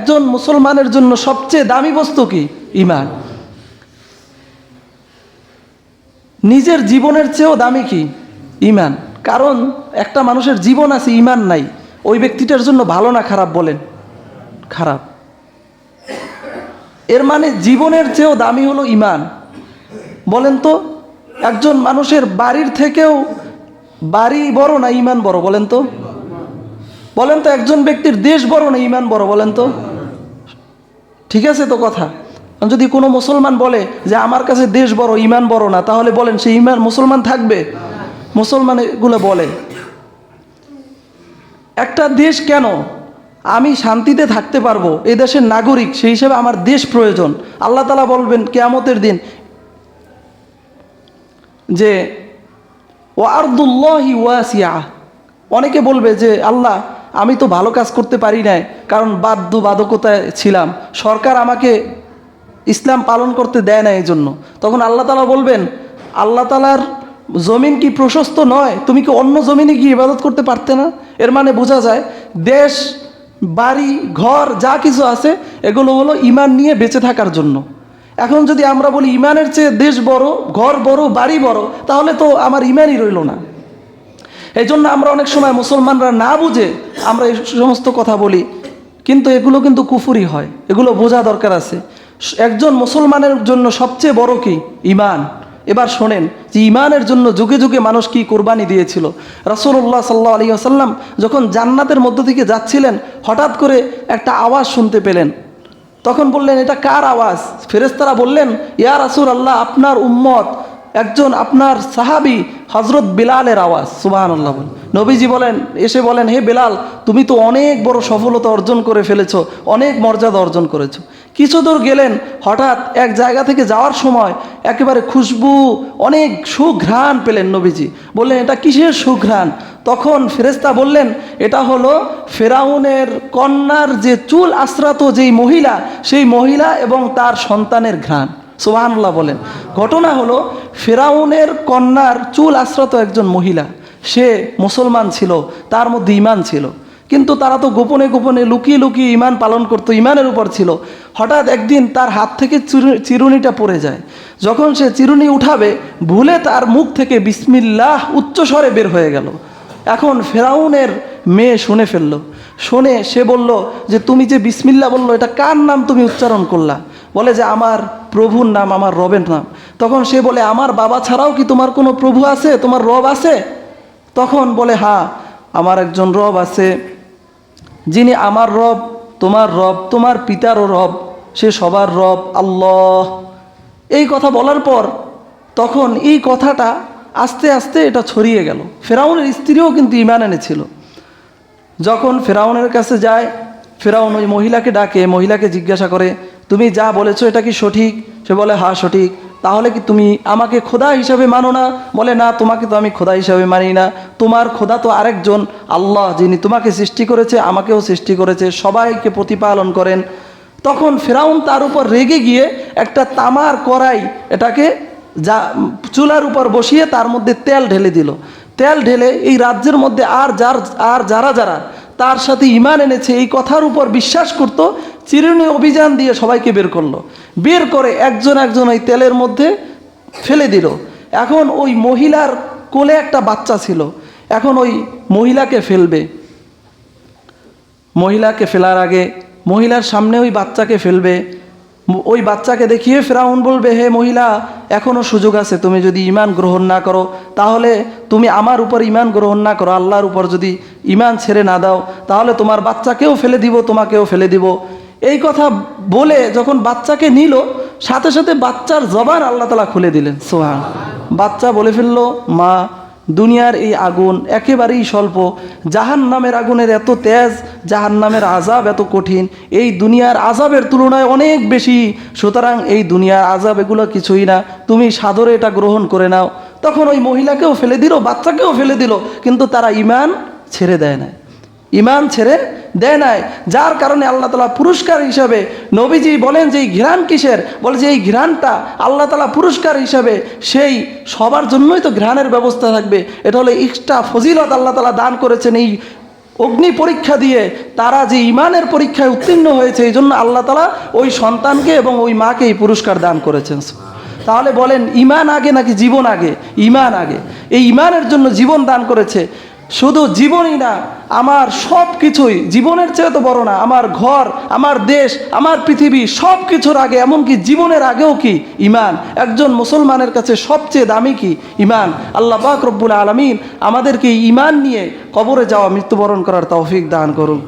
একজন মুসলমানের জন্য সবচেয়ে দামি বস্তু কি? ঈমান। নিজের জীবনের চেয়েও দামি কি? ঈমান। কারণ একটা মানুষের জীবন আছে, ঈমান নাই, ওই ব্যক্তিটার জন্য ভালো না খারাপ? বলেন, খারাপ। এর মানে জীবনের চেয়েও দামি হলো ঈমান। বলেন তো, একজন মানুষের বাড়ির থেকেও বাড়ি বড় না ঈমান বড়? বলেন তো, বলেন তো, একজন ব্যক্তির দেশ বড় না ঈমান বড়? বলেন তো। ঠিক আছে তো কথা? যদি কোনো মুসলমান বলে যে আমার কাছে দেশ বড়, ঈমান বড় না, তাহলে বলেন সে ঈমান মুসলমান থাকবে? মুসলমান এগুলো বলে। একটা দেশ কেন? আমি শান্তিতে থাকতে পারবো, এই দেশের নাগরিক, সেই হিসেবে আমার দেশ প্রয়োজন। আল্লাহ তাআলা বলবেন কিয়ামতের দিন যে ওয়ারদুল্লাহি ওয়াসিআ। অনেকে বলবে যে আল্লাহ, আমি তো ভালো কাজ করতে পারি নাই, কারণ বাধ্যবাধকতায় ছিলাম, সরকার আমাকে ইসলাম পালন করতে দেয় না, এই জন্য। তখন আল্লাহ তাআলা বলবেন, আল্লাহ তাআলার জমিন কি প্রশস্ত নয়? তুমি কি অন্য জমিনে গিয়ে ইবাদত করতে পারতে না? এর মানে বোঝা যায় দেশ, বাড়ি, ঘর যা কিছু আছে এগুলো হলো ঈমান নিয়ে বেঁচে থাকার জন্য। এখন যদি আমরা বলি ঈমানের চেয়ে দেশ বড়, ঘর বড়, বাড়ি বড়, তাহলে তো আমার ঈমানই রইল না। এই জন্য আমরা অনেক সময় মুসলমানরা না বুঝে আমরা এই সমস্ত কথা বলি, কিন্তু এগুলো কিন্তু কুফরি হয়, এগুলো বোঝা দরকার আছে। একজন মুসলমানের জন্য সবচেয়ে বড় কি? ঈমান। এবার শোনেন যে ঈমানের জন্য যুগে যুগে মানুষ কি কোরবানি দিয়েছিল। রাসূলুল্লাহ সাল্লাল্লাহু আলাইহি ওয়াসাল্লাম যখন জান্নাতের মধ্য থেকে যাচ্ছিলেন, হঠাৎ করে একটা আওয়াজ শুনতে পেলেন। তখন বললেন, এটা কার আওয়াজ? ফেরেশতারা বললেন, ইয়া রাসূলুল্লাহ, আপনার উম্মত, একজন আপনার সাহাবী হযরত বিলালের আওয়াজ। সুবহানাল্লাহ। নবীজি বলেন, এসে বলেন, হে বিলাল, তুমি তো অনেক বড় সফলতা অর্জন করে ফেলেছো, অনেক মর্যাদা অর্জন করেছো। কিছু দূর গেলেন, হঠাৎ এক জায়গা থেকে যাওয়ার সময় একেবারে খুশবু, অনেক সুঘ্রাণ পেলেন। নবীজি বললেন, এটা কিসের সুঘ্রাণ? তখন ফেরেশতা বললেন, এটা হলো ফেরাউনের কন্যার যে চুল আশ্রাত যেই মহিলা, সেই মহিলা এবং তার সন্তানের ঘ্রাণ। সুবহানাল্লাহ বলেন। ঘটনা হলো, ফেরাউনের কন্যার চুল আশ্রাত একজন মহিলা, সে মুসলমান ছিল, তার মধ্যে ঈমান ছিল, কিন্তু তারা তো গোপনে গোপনে লুকিয়ে লুকিয়ে ঈমান পালন করতো, ঈমানের উপর ছিল। হঠাৎ একদিন তার হাত থেকে চিরুনিটা পড়ে যায়। যখন সে চিরুনি উঠাবে, ভুলে তার মুখ থেকে বিসমিল্লাহ উচ্চস্বরে বের হয়ে গেল। এখন ফেরাউনের মেয়ে শুনে ফেললো। শুনে সে বলল যে, তুমি যে বিসমিল্লাহ বললো, এটা কার নাম তুমি উচ্চারণ করলা? বলে যে, আমার প্রভুর নাম, আমার রবের নাম। তখন সে বলে, আমার বাবা ছাড়াও কি তোমার কোনো প্রভু আছে, তোমার রব আছে? তখন বলে, হ্যাঁ, আমার একজন রব আছে, যিনি আমার রব, তোমার পিতারও রব, সে সবার রব, আল্লাহ। এই কথা বলার পর তখন এই কথাটা আস্তে আস্তে এটা ছড়িয়ে গেল। ফেরাউনের স্ত্রীও কিন্তু ঈমান এনেছিল। যখন ফেরাউনের কাছে যায়, ফেরাউন ওই মহিলাকে ডাকে, মহিলাকে জিজ্ঞাসা করে, তুমি যা বলেছো এটা কি সঠিক? সে বলে, হ্যাঁ সঠিক। তাহলে কি তুমি আমাকে খোদা হিসাবে মানো না? বলে, না, তোমাকে তো আমি খোদা হিসাবে মানি না, তোমার খোদা তো আরেকজন, আল্লাহ, যিনি তোমাকে সৃষ্টি করেছে, আমাকেও সৃষ্টি করেছে, সবাইকে প্রতিপালন করেন। তখন ফেরাউন তার উপর রেগে গিয়ে একটা তামার কড়াই, এটাকে চুলার উপর বসিয়ে তার মধ্যে তেল ঢেলে দিল। তেল ঢেলে এই রাজ্যের মধ্যে যারা যারা তার সাথে ঈমান এনেছে, এই কথার উপর বিশ্বাস করত, চিরুনি অভিযান দিয়ে সবাইকে বের করলো। বের করে একজন একজন ওই তেলের মধ্যে ফেলে দিল। এখন ওই মহিলার কোলে একটা বাচ্চা ছিল, এখন ওই মহিলাকে ফেলবে। মহিলাকে ফেলার আগে মহিলার সামনে ওই বাচ্চাকে ফেলবে। ওই বাচ্চাকে দেখিয়ে ফেরাউন বলবে, হে মহিলা, এখনও সুযোগ আছে, তুমি যদি ঈমান গ্রহণ না করো, তাহলে তুমি আমার উপর ঈমান গ্রহণ না করো, আল্লাহর উপর যদি ঈমান ছেড়ে না দাও, তাহলে তোমার বাচ্চাকেও ফেলে দিব, তোমাকেও ফেলে দিব। এই কথা বলে যখন বাচ্চাকে নিল, সাথে সাথে বাচ্চার জবান আল্লাহ তাআলা খুলে দিলেন। সুবহান। বাচ্চা বলে ফেললো, মা, দুনিয়ার এই আগুন একেবারেই স্বল্প, জাহান্নামের আগুনের এত তেজ, জাহান্নামের আযাব এত কঠিন, এই দুনিয়ার আযাবের তুলনায় অনেক বেশি, সুতরাং এই দুনিয়ার আযাব এগুলো কিছুই না, তুমি সাদরে এটা গ্রহণ করে নাও। তখন ওই মহিলাকেও ফেলে দিল, বাচ্চাকেও ফেলে দিল, কিন্তু তারা ঈমান ছেড়ে দেয় না, ঈমান ছেড়ে দেয় নাই। যার কারণে আল্লাহ তাআলা পুরস্কার হিসাবে, নবীজি বলেন যে এই ঘ্রাণ কিসের? বলে যে এই ঘ্রাণটা আল্লাহ তাআলা পুরস্কার হিসাবে, সেই সবার জন্যই তো ঘ্রাণের ব্যবস্থা থাকবে, এটা হলো এক্সট্রা ফজিলত আল্লাহ তাআলা দান করেছেন এই অগ্নি পরীক্ষা দিয়ে তারা যে ইমানের পরীক্ষায় উত্তীর্ণ হয়েছে, এই জন্য আল্লাহ তাআলা ওই সন্তানকে এবং ওই মাকে এই পুরস্কার দান করেছেন। তাহলে বলেন ইমান আগে নাকি জীবন আগে? ইমান আগে। এই ইমানের জন্য জীবন দান করেছে। শুধু জীবনই না, আমার সব কিছুই জীবনের চেয়ে তো বড় না। আমার ঘর, আমার দেশ, আমার পৃথিবী, সব কিছুর আগে, এমনকি জীবনের আগেও কি ইমান। একজন মুসলমানের কাছে সবচেয়ে দামি কি ইমান। আল্লাহ পাক রব্বুল আলামিন আমাদেরকে ইমান নিয়ে কবরে যাওয়া, মৃত্যুবরণ করার তৌফিক দান করুন।